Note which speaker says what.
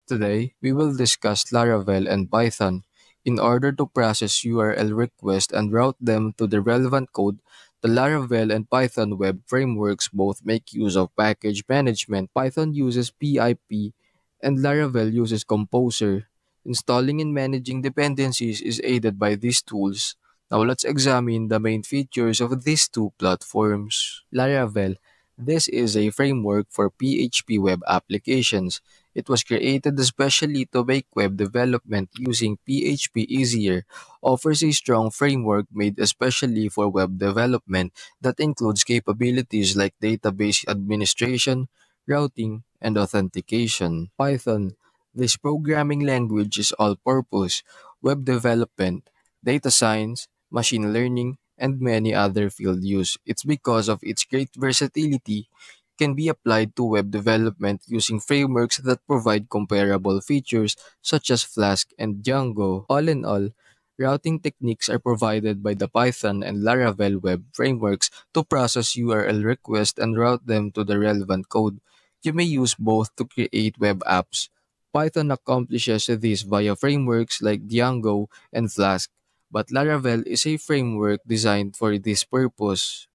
Speaker 1: Today, we will discuss Laravel and Python. In order to process URL requests and route them to the relevant code, the Laravel and Python web frameworks both make use of package management. Python uses PIP and Laravel uses Composer. Installing and managing dependencies is aided by these tools. Now let's examine the main features of these two platforms. Laravel. This is a framework for PHP web applications. It was created especially to make web development using PHP easier, offers a strong framework made especially for web development that includes capabilities like database administration, routing, and authentication. Python. This programming language is all-purpose, web development, data science, machine learning, and many other field use. It's because of its great versatility can be applied to web development using frameworks that provide comparable features such as Flask and Django. All in all, routing techniques are provided by the Python and Laravel web frameworks to process URL requests and route them to the relevant code. You may use both to create web apps. Python accomplishes this via frameworks like Django and Flask, but Laravel is a framework designed for this purpose.